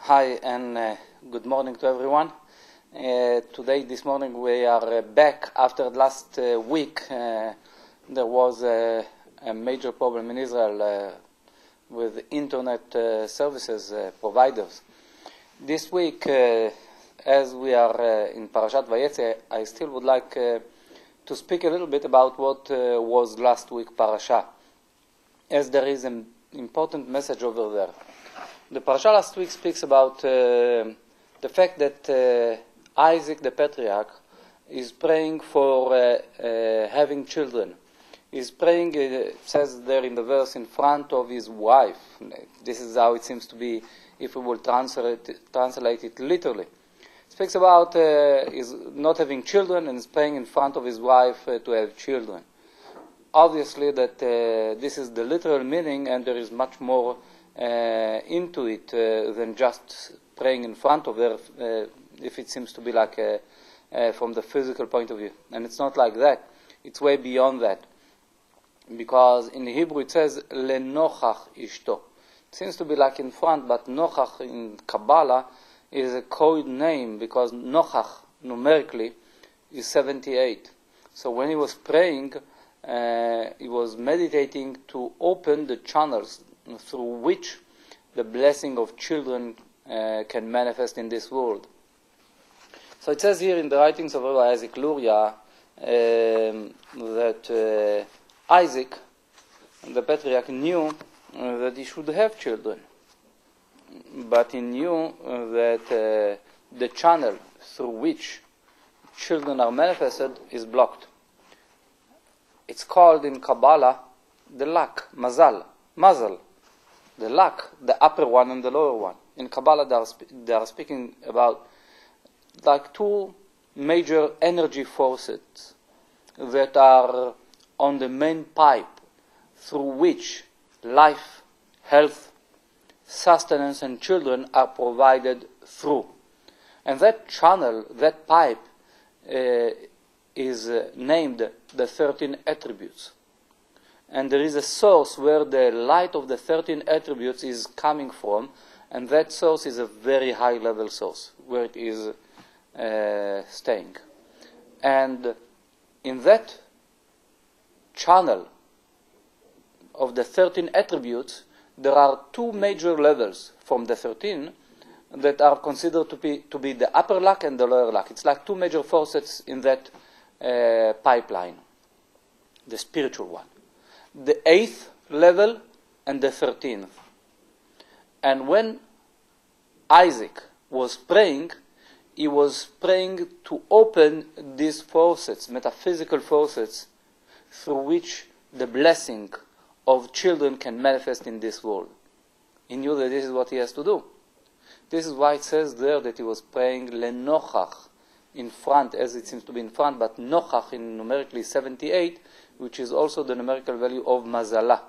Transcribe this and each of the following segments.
Hi and good morning to everyone. This morning, we are back after last week. There was a major problem in Israel with internet services providers. This week, as we are in parashat vayeste, I still would like to speak a little bit about what was last week parasha, as there is an important message over there. The parasha last week speaks about the fact that Isaac the patriarch is praying for having children. He's praying, it says there in the verse, in front of his wife. This is how it seems to be if we will translate it literally. It speaks about his not having children and is praying in front of his wife to have children. Obviously that this is the literal meaning, and there is much more into it than just praying in front of her, if it seems to be like from the physical point of view. And it's not like that. It's way beyond that. Because in Hebrew it says, lenochach ishto. It seems to be like in front, but nochach in Kabbalah is a code name, because nochach numerically is 78. So when he was praying, he was meditating to open the channels through which the blessing of children can manifest in this world. So it says here in the writings of Rabbi Isaac Luria that Isaac, the patriarch, knew that he should have children, but he knew that the channel through which children are manifested is blocked. It's called in Kabbalah the luck, mazel. The luck, the upper one and the lower one. In Kabbalah they are speaking about like two major energy forces that are on the main pipe through which life, health, sustenance and children are provided through. And that channel, that pipe, is named the 13 attributes. And there is a source where the light of the 13 attributes is coming from, and that source is a very high level source where it is staying. And in that channel of the 13 attributes, there are two major levels from the 13 that are considered to be the upper luck and the lower luck. It's like two major forces in that pipeline, the spiritual one. The 8th level and the 13th. And when Isaac was praying, he was praying to open these forces, metaphysical forces, through which the blessing of children can manifest in this world. He knew that this is what he has to do. This is why it says there that he was praying lenochach, in front, as it seems to be in front, but nochach in numerically 78, which is also the numerical value of mazalah,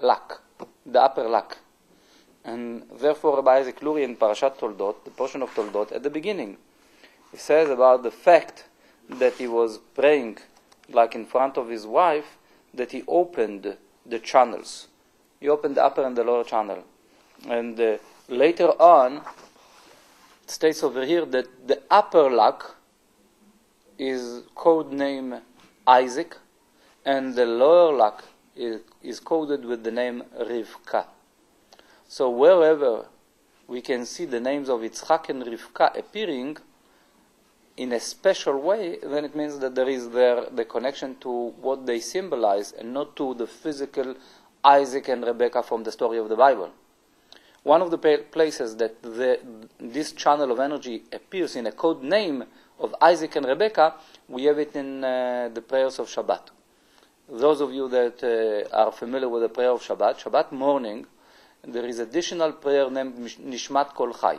luck, the upper luck. And therefore Rabbi Isaac Luria in parashat toldot, the portion of toldot, at the beginning, he says about the fact that he was praying like in front of his wife, that he opened the channels. He opened the upper and the lower channel. And later on, it states over here that the upper luck is code name Isaac, and the lower luck is coded with the name Rivka. So wherever we can see the names of Yitzchak and Rivka appearing in a special way, then it means that there is there the connection to what they symbolize, and not to the physical Isaac and Rebecca from the story of the Bible. One of the places that this channel of energy appears in a code name of Isaac and Rebecca, we have it in the prayers of Shabbat. Those of you that are familiar with the prayer of Shabbat morning, there is additional prayer named Nishmat Kol Chai.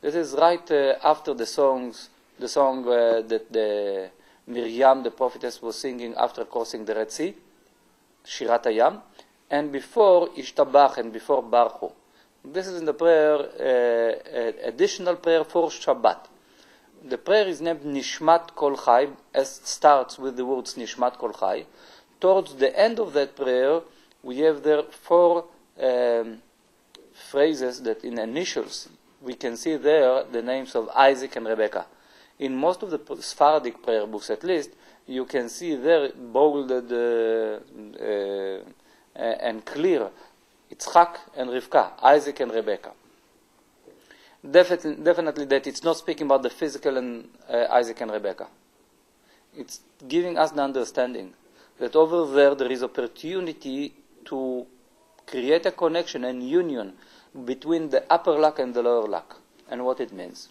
This is right after the song that the Miriam, the prophetess, was singing after crossing the Red Sea, Shirat Hayam, and before Ishtabach and before Baruch. This is in the prayer, additional prayer for Shabbat. The prayer is named Nishmat Kol Chai, as starts with the words Nishmat Kol Chai. Towards the end of that prayer, we have there 4 phrases that in initials we can see there the names of Isaac and Rebecca. In most of the Sephardic prayer books, at least, you can see there bolded and clear Yitzchak and Rivka, Isaac and Rebecca. Definitely that it's not speaking about the physical and Isaac and Rebecca. It's giving us the understanding that over there is opportunity to create a connection and union between the upper luck and the lower luck, and what it means.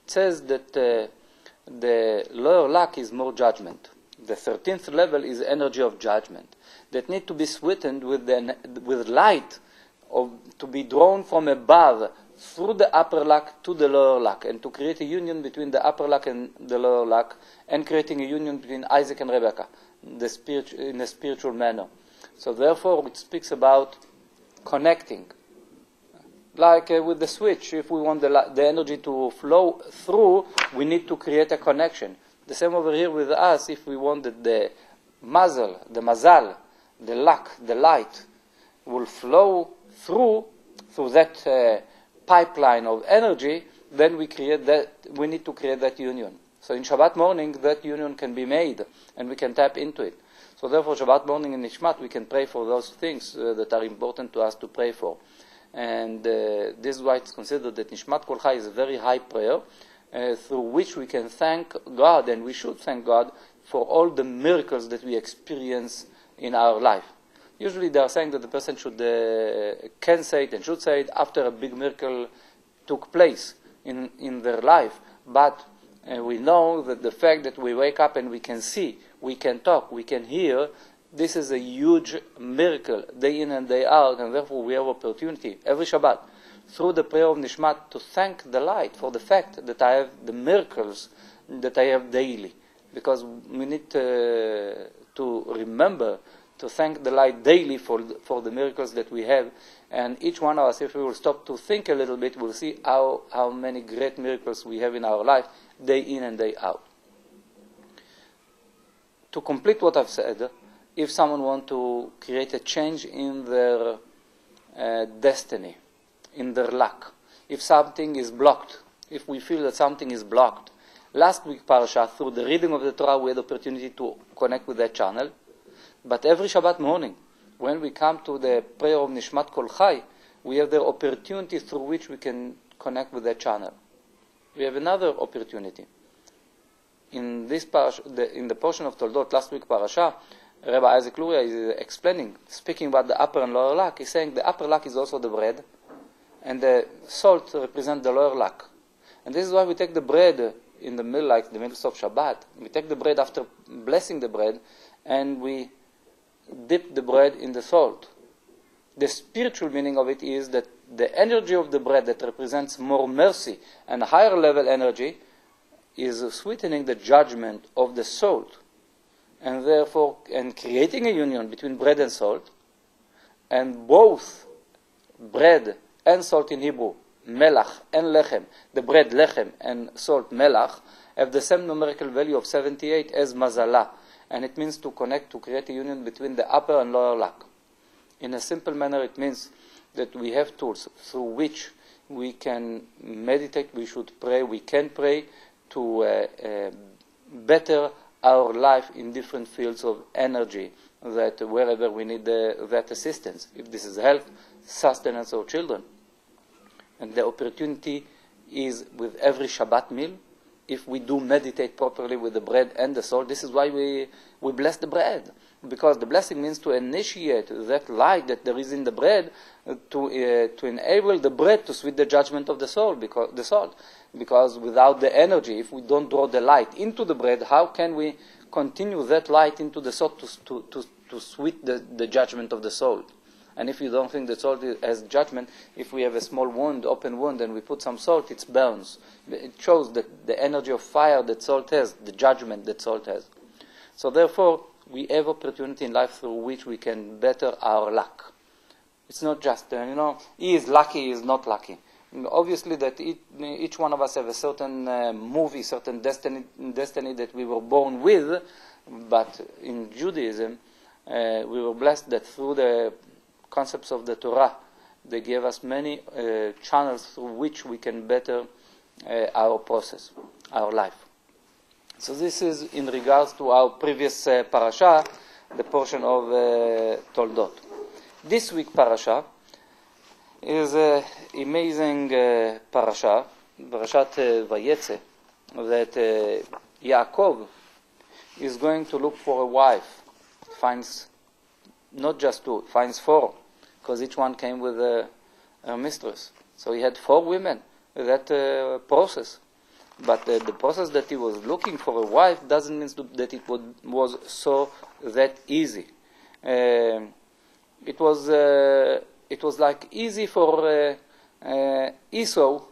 It says that the lower luck is more judgment. The 13th level is energy of judgment that need to be sweetened with light, to be drawn from above through the upper luck to the lower luck, and to create a union between the upper luck and the lower luck, and creating a union between Isaac and Rebecca in a spiritual manner. So therefore it speaks about connecting. Like with the switch, if we want the energy to flow through, we need to create a connection. The same over here with us, if we want that the mazal, the luck, the light, will flow through that pipeline of energy, then we need to create that union. So in Shabbat morning, that union can be made, and we can tap into it. So therefore, Shabbat morning in Nishmat, we can pray for those things that are important to us to pray for. And this is why it's considered that Nishmat Kol Chai is a very high prayer, through which we can thank God, and we should thank God for all the miracles that we experience in our life. Usually they are saying that the person can say it and should say it after a big miracle took place in their life. But we know that the fact that we wake up and we can see, we can talk, we can hear, this is a huge miracle, day in and day out, and therefore we have opportunity every Shabbat through the prayer of Nishmat to thank the light for the fact that I have the miracles that I have daily. Because we need to remember to thank the light daily for the miracles that we have. And each one of us, if we will stop to think a little bit, we'll see how many great miracles we have in our life, day in and day out. To complete what I've said, if someone wants to create a change in their destiny, in their luck, if something is blocked, if we feel that something is blocked, last week parasha, through the reading of the Torah, we had opportunity to connect with that channel. But every Shabbat morning, when we come to the prayer of Nishmat Kol Chai, we have the opportunity through which we can connect with that channel. We have another opportunity. In this parasha, in the portion of toldot, last week parasha, Rabbi Isaac Luria is explaining, speaking about the upper and lower luck. He's saying the upper luck is also the bread, and the salt represents the lower luck. And this is why we take the bread in the middle, like the middle of Shabbat. We take the bread after blessing the bread, and we dip the bread in the salt. The spiritual meaning of it is that the energy of the bread that represents more mercy and higher level energy is sweetening the judgment of the salt, and therefore creating a union between bread and salt. And both bread and salt in Hebrew, melach and lechem, the bread lechem and salt melach, have the same numerical value of 78 as mazala. And it means to connect, to create a union between the upper and lower luck. In a simple manner, it means that we have tools through which we can meditate, we should pray, we can pray to better our life in different fields of energy, that wherever we need that assistance, if this is health, sustenance, or children. And the opportunity is with every Shabbat meal. If we do meditate properly with the bread and the salt, this is why we bless the bread. Because the blessing means to initiate that light that there is in the bread, to enable the bread to sweet the judgment of the salt. Because without the energy, if we don't draw the light into the bread, how can we continue that light into the salt to sweet the judgment of the salt? And if you don't think that salt has judgment, if we have a small wound, open wound, and we put some salt, it burns. It shows that the energy of fire that salt has, the judgment that salt has. So therefore, we have opportunity in life through which we can better our luck. It's not just, he is lucky, he is not lucky. Obviously that each one of us have a certain movie, certain destiny that we were born with, but in Judaism, we were blessed that through the concepts of the Torah, They gave us many channels through which we can better our process, our life. So this is in regards to our previous parasha, the portion of toldot. This week parasha is an amazing parasha, parashat vayeste, that Yaakov is going to look for a wife. Finds not just two, finds four, because each one came with a mistress. So he had 4 women with that process. But the process that he was looking for a wife doesn't mean that it was so that easy. It was like easy for Esau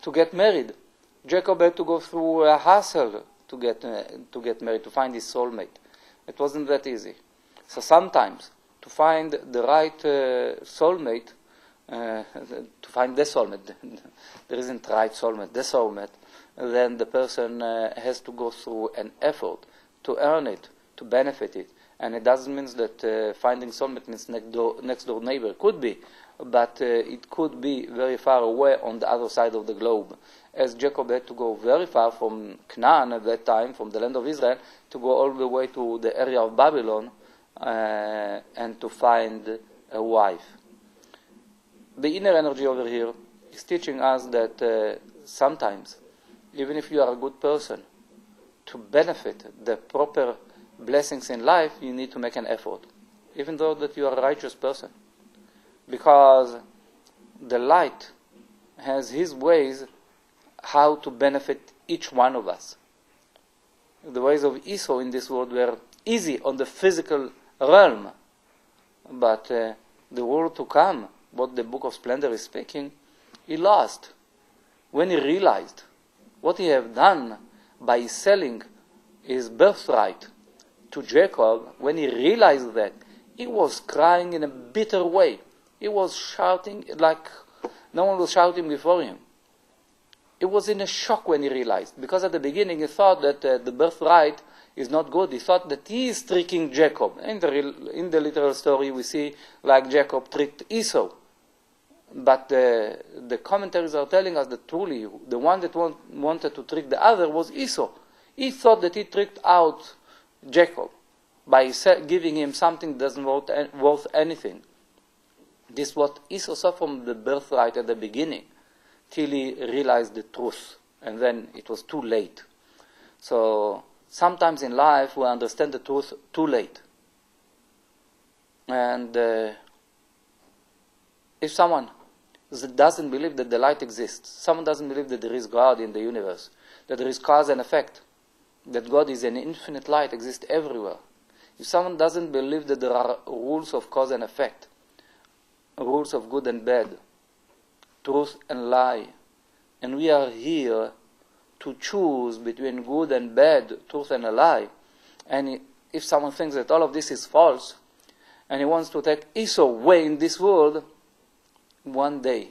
to get married. Jacob had to go through a hassle to get married, to find his soulmate. It wasn't that easy. So sometimes to find the right soulmate, to find the soulmate, there isn't right soulmate, the soulmate, then the person has to go through an effort to earn it, to benefit it. And it doesn't mean that finding soulmate means next door neighbor. Could be, but it could be very far away on the other side of the globe. As Jacob had to go very far from Canaan at that time, from the land of Israel, to go all the way to the area of Babylon and to find a wife. The inner energy over here is teaching us that sometimes, even if you are a good person, to benefit the proper blessings in life, you need to make an effort, even though that you are a righteous person. Because the light has his ways how to benefit each one of us. The ways of Esau in this world were easy on the physical realm, but the world to come, what the Book of Splendor is speaking, he lost when he realized what he had done by selling his birthright to Jacob. When he realized that, he was crying in a bitter way. He was shouting like no one was shouting before him. He was in a shock when he realized, because at the beginning he thought that the birthright is not good. He thought that he is tricking Jacob. In the literal story we see like Jacob tricked Esau. But the commentaries are telling us that truly the one that wanted to trick the other was Esau. He thought that he tricked out Jacob by giving him something that doesn't worth anything. This is what Esau saw from the birthright at the beginning, till he realized the truth, and then it was too late. So sometimes in life we understand the truth too late. And if someone doesn't believe that the light exists, someone doesn't believe that there is God in the universe, that there is cause and effect, that God is an infinite light, exists everywhere. If someone doesn't believe that there are rules of cause and effect, rules of good and bad, truth and lie, and we are here to choose between good and bad, truth and a lie, and if someone thinks that all of this is false, and he wants to take Esau way in this world, one day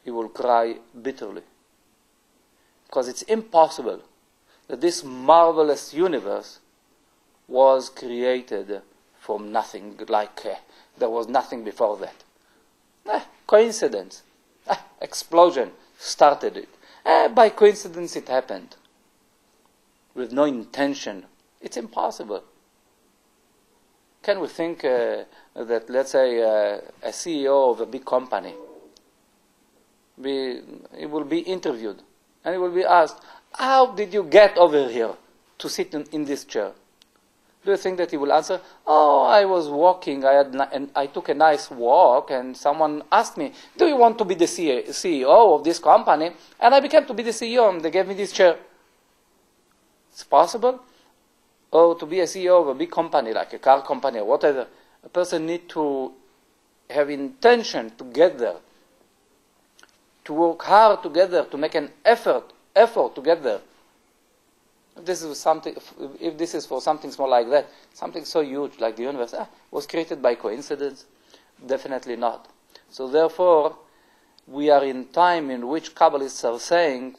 he will cry bitterly. Because it's impossible that this marvelous universe was created from nothing, like there was nothing before that. Coincidence. Explosion started it. By coincidence it happened. With no intention. It's impossible. Can we think that, let's say, a CEO of a big company, he will be interviewed, and he will be asked, how did you get over here to sit in this chair? Do you think that he will answer, oh, I was walking, I took a nice walk, and someone asked me, do you want to be the CEO of this company? And I became to be the CEO, and they gave me this chair. It's possible? Or to be a CEO of a big company, like a car company or whatever, a person needs to have intention to get there, to work hard together, to make an effort to get there. If this is for something small like that, something so huge like the universe, was created by coincidence? Definitely not. So therefore, we are in time in which Kabbalists are saying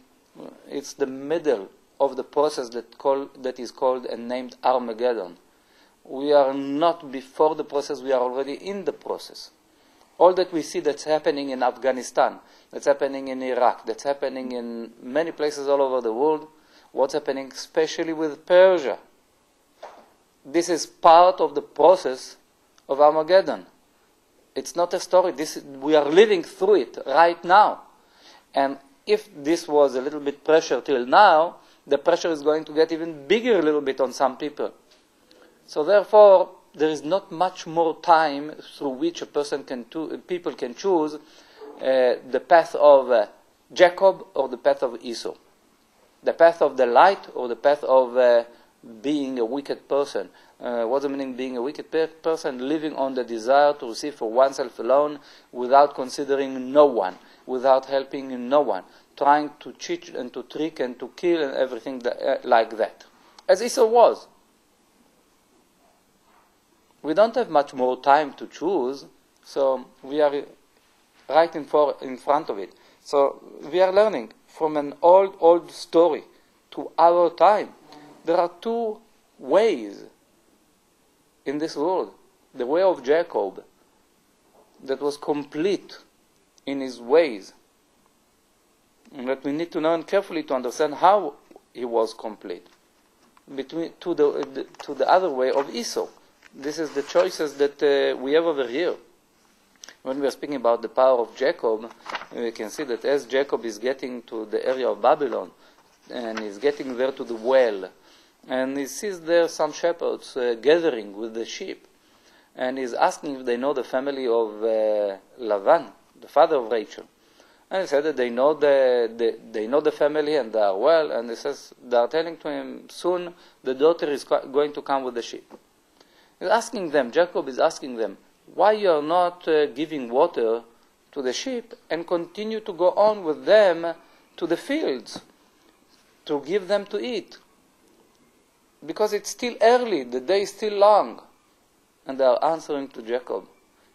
it's the middle of the process that is called and named Armageddon. We are not before the process, we are already in the process. All that we see that's happening in Afghanistan, that's happening in Iraq, that's happening in many places all over the world, what's happening especially with Persia. This is part of the process of Armageddon. It's not a story. We are living through it right now. And if this was a little bit pressure till now, the pressure is going to get even bigger a little bit on some people. So therefore, there is not much more time through which people can choose the path of Jacob or the path of Esau. The path of the light or the path of being a wicked person. What's the meaning of being a wicked person? Living on the desire to receive for oneself alone without considering no one, without helping no one, trying to cheat and to trick and to kill and everything like that. As Esau was. We don't have much more time to choose, so we are right in front of it. So we are learning from an old story to our time. There are two ways in this world. The way of Jacob, that was complete in his ways, and that we need to learn carefully to understand how he was complete. To the other way of Esau. This is the choices that we have over here. When we are speaking about the power of Jacob, we can see that as Jacob is getting to the area of Babylon, and he's getting there to the well, and he sees there some shepherds gathering with the sheep, and he's asking if they know the family of Lavan, the father of Rachel. And he said that they know the family and they are well, and he says they are telling to him, soon the daughter is going to come with the sheep. He's asking them, Jacob is asking them, why you are not giving water to the sheep and continue to go on with them to the fields to give them to eat? Because it's still early, the day is still long. And they are answering to Jacob,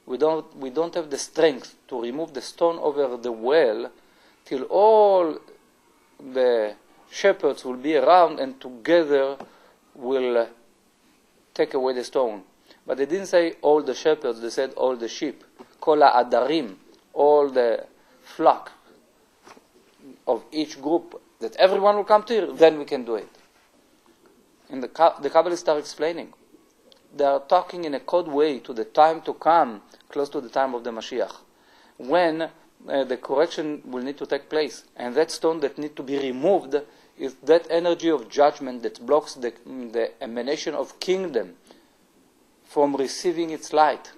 we don't have the strength to remove the stone over the well till all the shepherds will be around and together will take away the stone. But they didn't say all the shepherds, they said all the sheep. Kol ha'adarim, all the flock of each group, that everyone will come to you, then we can do it. And the Kabbalists are explaining. They are talking in a code way to the time to come, close to the time of the Mashiach, when the correction will need to take place. And that stone that needs to be removed is that energy of judgment that blocks the emanation of kingdom from receiving its light,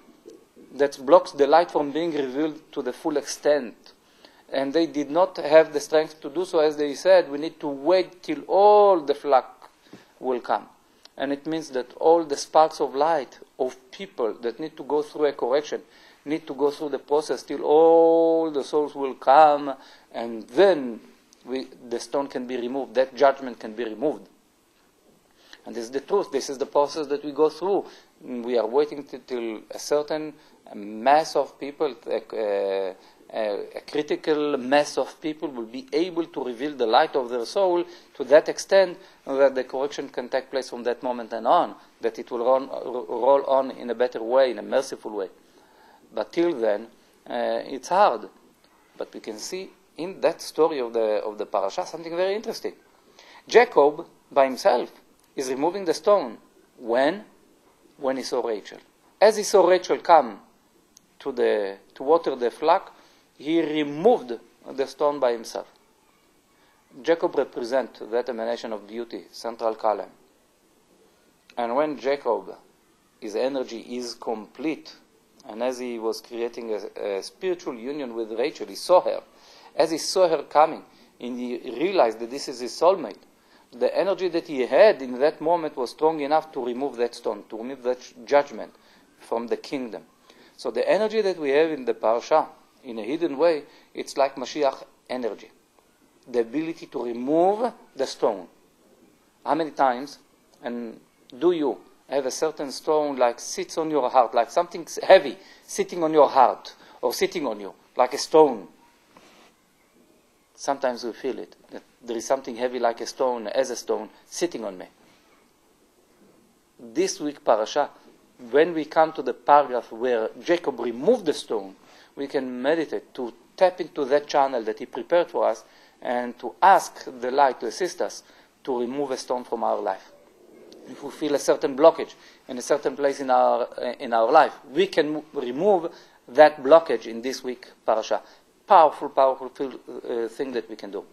that blocks the light from being revealed to the full extent. And they did not have the strength to do so. As they said, we need to wait till all the flock will come. And it means that all the sparks of light of people that need to go through a correction, need to go through the process till all the souls will come, and then the stone can be removed, that judgment can be removed. And this is the truth, this is the process that we go through. We are waiting till a certain mass of people, a critical mass of people will be able to reveal the light of their soul to that extent that the correction can take place from that moment and on, that it will roll on in a better way, in a merciful way. But till then, it's hard. But we can see in that story of the parasha something very interesting. Jacob, by himself, is removing the stone. When? When he saw Rachel. As he saw Rachel come to water the flock, he removed the stone by himself. Jacob represents that emanation of beauty, central column. And when Jacob, his energy is complete, and as he was creating a spiritual union with Rachel, he saw her. As he saw her coming, and he realized that this is his soulmate, the energy that he had in that moment was strong enough to remove that stone, to remove that judgment from the kingdom. So the energy that we have in the parasha, in a hidden way, it's like Mashiach energy. The ability to remove the stone. How many times, and do you have a certain stone like sits on your heart, like something heavy sitting on your heart, or sitting on you, like a stone? Sometimes we feel it, that there is something heavy like a stone, as a stone, sitting on me. This week parasha, when we come to the paragraph where Jacob removed the stone, we can meditate to tap into that channel that He prepared for us and to ask the light to assist us to remove a stone from our life. If we feel a certain blockage in a certain place in our life, we can remove that blockage in this week parasha. Powerful thing that we can do.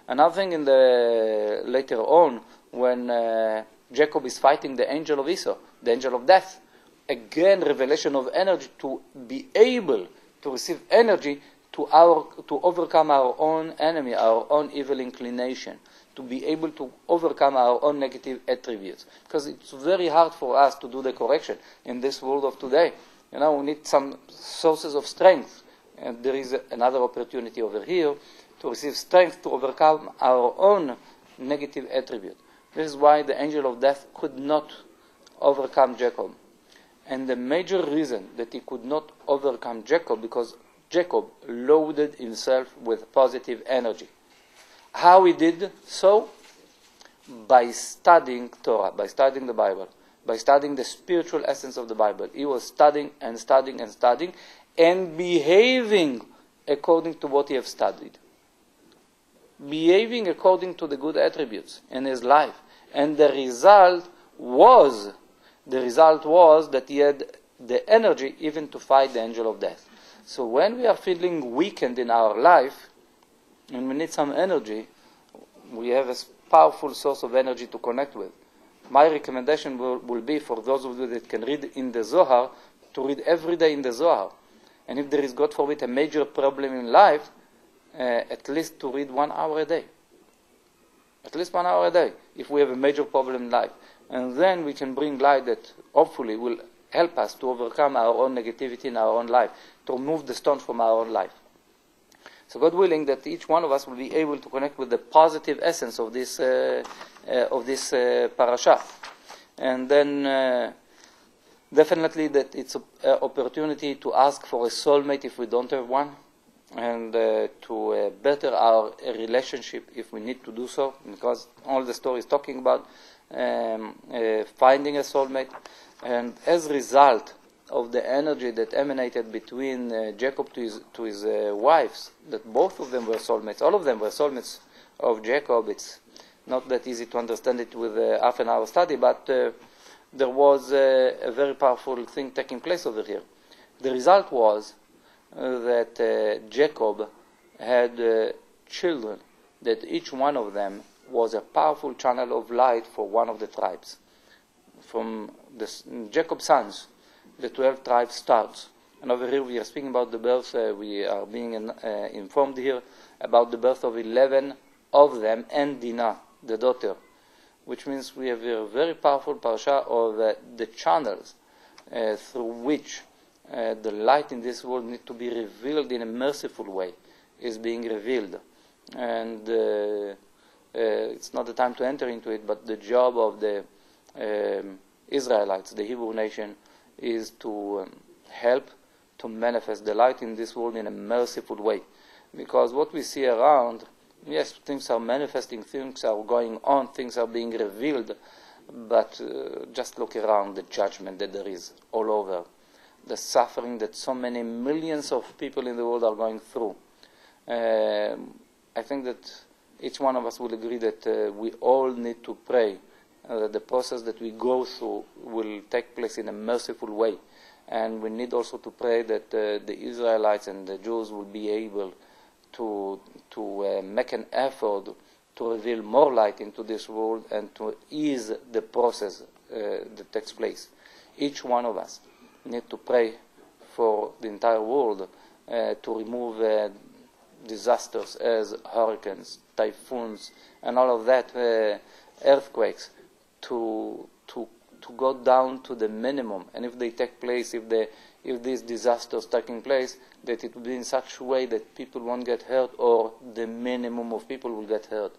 Another thing later on, when Jacob is fighting the angel of Esau, the angel of death, again revelation of energy to be able to receive energy to overcome our own enemy, our own evil inclination, to be able to overcome our own negative attributes. Because it's very hard for us to do the correction in this world of today. We need some sources of strength. And there is another opportunity over here to receive strength to overcome our own negative attribute. This is why the angel of death could not overcome Jacob. And the major reason that he could not overcome Jacob, because Jacob loaded himself with positive energy. How he did so? By studying Torah, by studying the Bible, by studying the spiritual essence of the Bible. He was studying and studying and studying and behaving according to what he has studied. Behaving according to the good attributes in his life. And the result was that he had the energy even to fight the angel of death. So when we are feeling weakened in our life, and we need some energy, we have a powerful source of energy to connect with. My recommendation will be for those of you that can read in the Zohar, to read every day in the Zohar. And if there is, God forbid, a major problem in life, at least to read 1 hour a day. At least 1 hour a day, if we have a major problem in life. And then we can bring light that hopefully will help us to overcome our own negativity in our own life, to remove the stones from our own life. So God willing that each one of us will be able to connect with the positive essence of this parasha. And then definitely that it's an opportunity to ask for a soulmate if we don't have one, and to better our relationship if we need to do so, because all the story is talking about finding a soulmate. And as a result of the energy that emanated between Jacob to his wives, that both of them were soulmates, all of them were soulmates of Jacob. It's not that easy to understand it with half an hour study, but there was a very powerful thing taking place over here. The result was that Jacob had children, that each one of them was a powerful channel of light for one of the tribes. From Jacob's sons, the 12 tribes starts. And over here we are speaking about the birth, we are being informed here about the birth of 11 of them and Dinah, the daughter. Which means we have a very powerful parasha of the channels through which the light in this world needs to be revealed in a merciful way, is being revealed. And it's not the time to enter into it, but the job of the Israelites, the Hebrew nation, is to help to manifest the light in this world in a merciful way. Because what we see around, yes, things are manifesting, things are going on, things are being revealed, but just look around the judgment that there is all over, the suffering that so many millions of people in the world are going through. I think that each one of us will agree that we all need to pray that the process that we go through will take place in a merciful way. And we need also to pray that the Israelites and the Jews will be able to make an effort to reveal more light into this world and to ease the process that takes place. Each one of us need to pray for the entire world to remove disasters as hurricanes, typhoons, and all of that, earthquakes, to go down to the minimum. And if they take place, if these disasters taking place, that it will be in such a way that people won't get hurt, or the minimum of people will get hurt,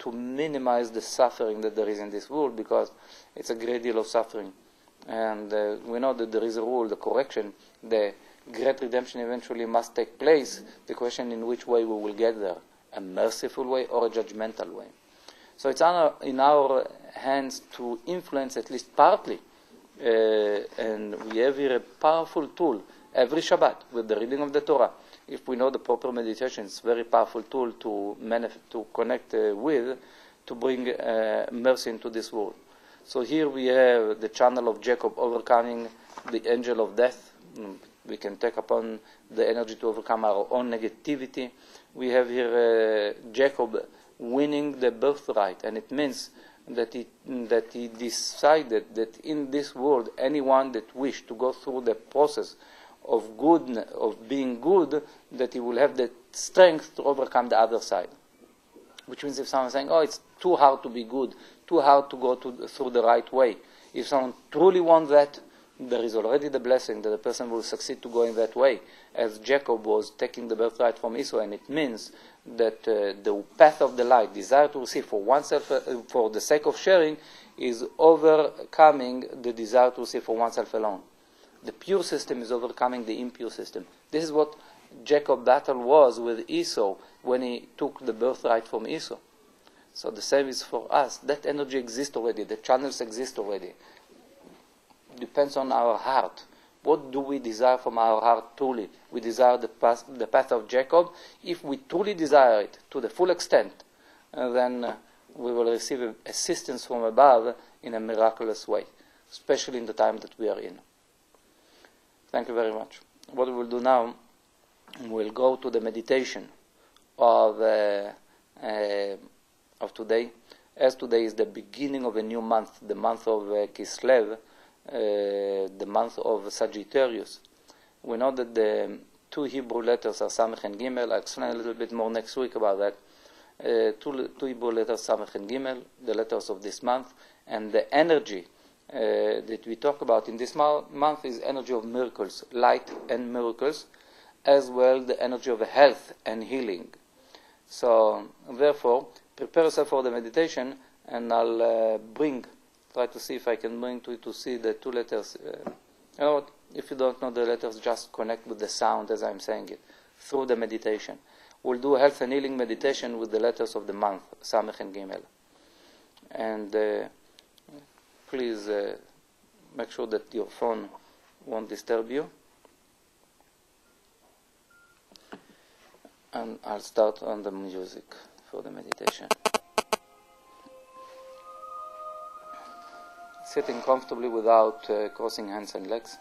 to minimize the suffering that there is in this world, because it's a great deal of suffering. And we know that there is a rule, the correction, the great redemption eventually must take place. The question in which way we will get there, a merciful way or a judgmental way. So it's in our hands to influence at least partly, and we have here a powerful tool, every Shabbat with the reading of the Torah. If we know the proper meditation, it's a very powerful tool to connect with, to bring mercy into this world. So here we have the channel of Jacob overcoming the angel of death. We can take upon the energy to overcome our own negativity. We have here Jacob winning the birthright, and it means that he decided that in this world, anyone that wished to go through the process of being good, that he will have the strength to overcome the other side. Which means if someone is saying, oh, it's too hard to be good, too hard to go through the right way, if someone truly wants that, there is already the blessing that the person will succeed to go in that way, as Jacob was taking the birthright from Esau, and it means that the path of the light, desire to receive for oneself, for the sake of sharing, is overcoming the desire to receive for oneself alone. The pure system is overcoming the impure system. This is what Jacob's battle was with Esau when he took the birthright from Esau. So the same is for us. That energy exists already. The channels exist already. Depends on our heart. What do we desire from our heart truly? We desire the path of Jacob. If we truly desire it to the full extent, then we will receive assistance from above in a miraculous way, especially in the time that we are in. Thank you very much. What we will do now, we'll go to the meditation of today. As today is the beginning of a new month, the month of Kislev, the month of Sagittarius. We know that the two Hebrew letters are Samech and Gimel. I'll explain a little bit more next week about that. Two Hebrew letters, Samech and Gimel, the letters of this month, and the energy that we talk about in this month is energy of miracles, light and miracles, as well the energy of health and healing. So therefore, prepare yourself for the meditation, and I'll try to see if I can bring to see the two letters. You know what? If you don't know the letters, just connect with the sound as I'm saying it, through the meditation. We'll do a health and healing meditation with the letters of the month, Samech and Gimel. And please make sure that your phone won't disturb you. And I'll start on the music for the meditation. Sitting comfortably without crossing hands and legs.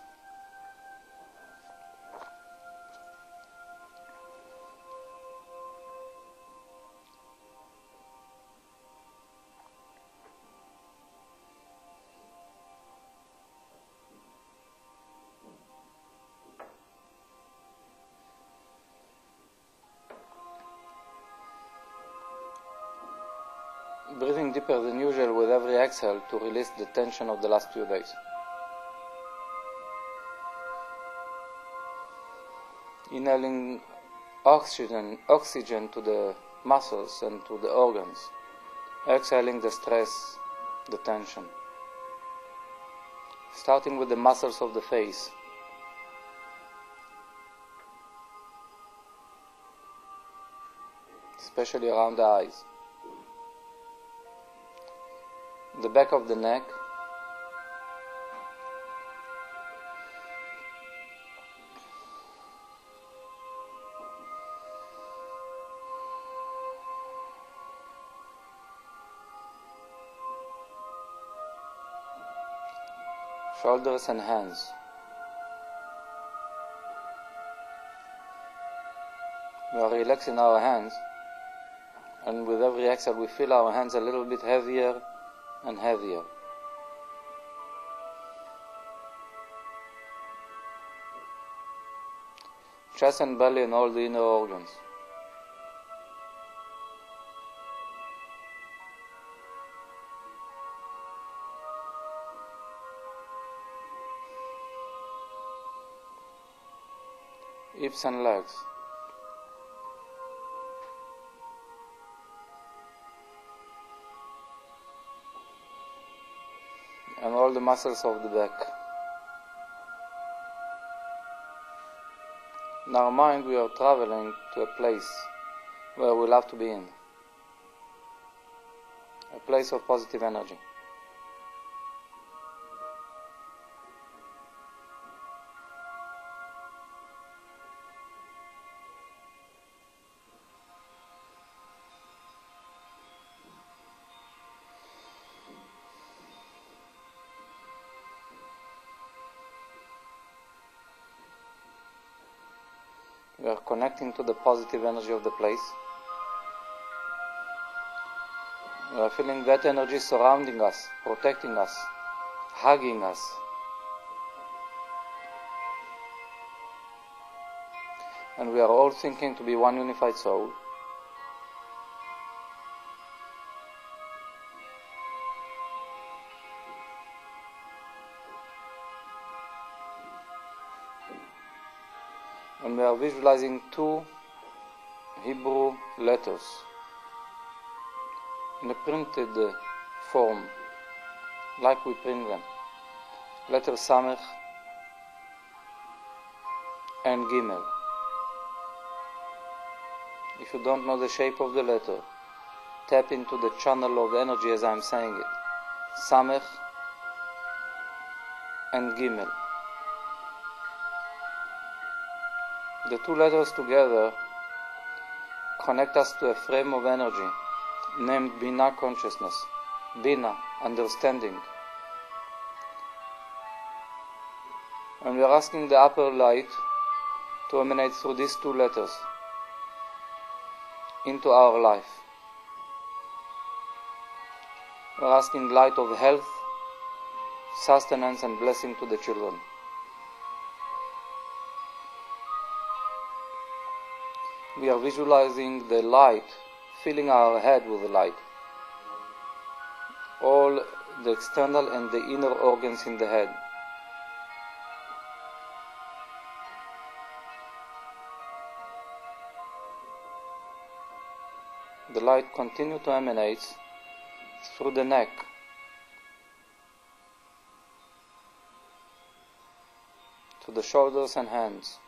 Breathing deeper than usual with every exhale to release the tension of the last few days. Inhaling oxygen to the muscles and to the organs. Exhaling the stress, the tension. Starting with the muscles of the face. Especially around the eyes. The back of the neck, shoulders and hands. We are relaxing our hands, and with every exhale we feel our hands a little bit heavier and heavier. Chest and belly and all the inner organs. Hips and legs. And all the muscles of the back. In our mind we are traveling to a place where we love to be in. A place of positive energy. We are connecting to the positive energy of the place. We are feeling that energy surrounding us, protecting us, hugging us. And we are all thinking to be one unified soul. And we are visualizing two Hebrew letters in a printed form, like we print them. Letter Samech and Gimel. If you don't know the shape of the letter, tap into the channel of energy as I'm saying it. Samech and Gimel. The two letters together connect us to a frame of energy named Bina, consciousness. Bina, understanding. And we are asking the upper light to emanate through these two letters into our life. We are asking light of health, sustenance and blessing to the children. We are visualizing the light, filling our head with the light. All the external and the inner organs in the head. The light continues to emanate through the neck, to the shoulders and hands.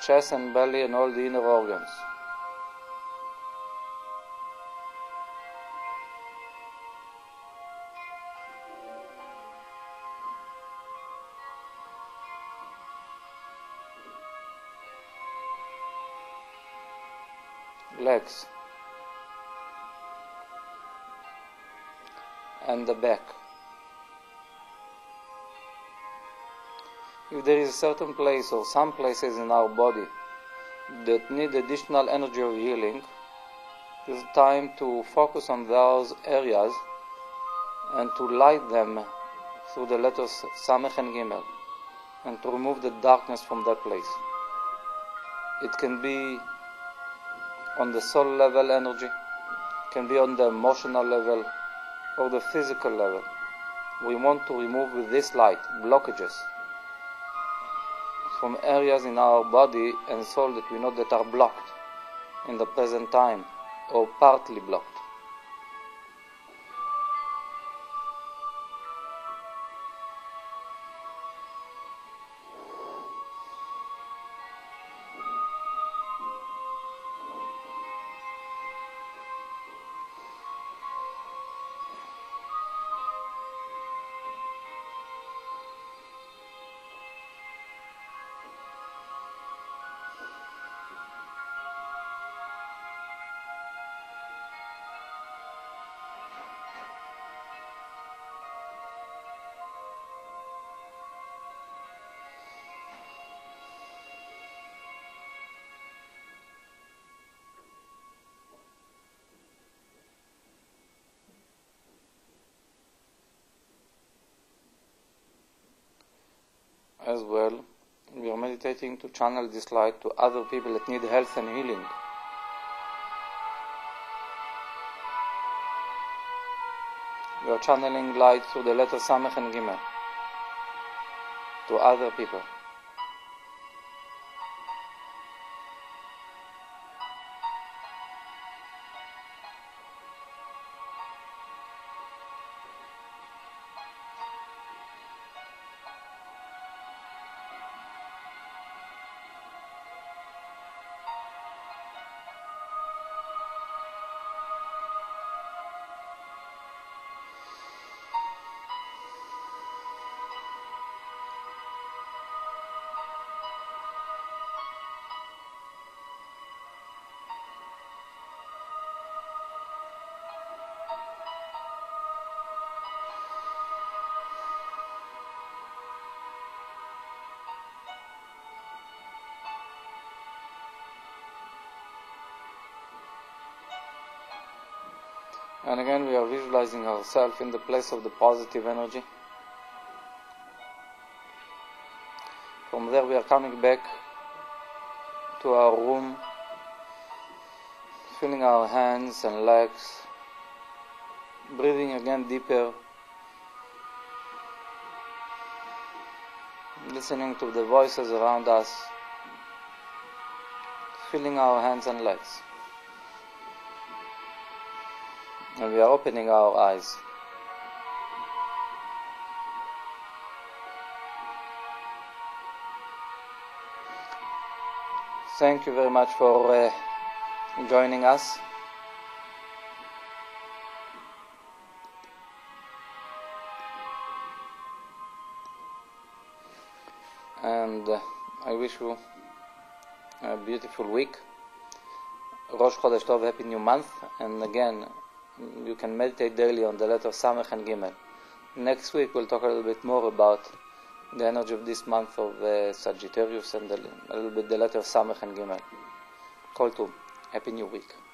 Chest and belly and all the inner organs. Legs and the back. If there is a certain place or some places in our body that need additional energy of healing, it's time to focus on those areas and to light them through the letters Samech and Gimel and to remove the darkness from that place. It can be on the soul level energy, can be on the emotional level or the physical level. We want to remove with this light blockages from areas in our body and soul that we know that are blocked in the present time or partly blocked. As well, we are meditating to channel this light to other people that need health and healing. We are channeling light through the letter Samech and Gimel to other people. And again, we are visualizing ourselves in the place of the positive energy. From there, we are coming back to our room, feeling our hands and legs, breathing again deeper, listening to the voices around us, feeling our hands and legs. And we are opening our eyes. Thank you very much for joining us. And I wish you a beautiful week. Rosh Chodesh Tov, Happy New Month. And again, you can meditate daily on the letter Samech and Gimel. Next week we'll talk a little bit more about the energy of this month of Sagittarius and a little bit the letter Samech and Gimel. Kol Tov. Happy New Week.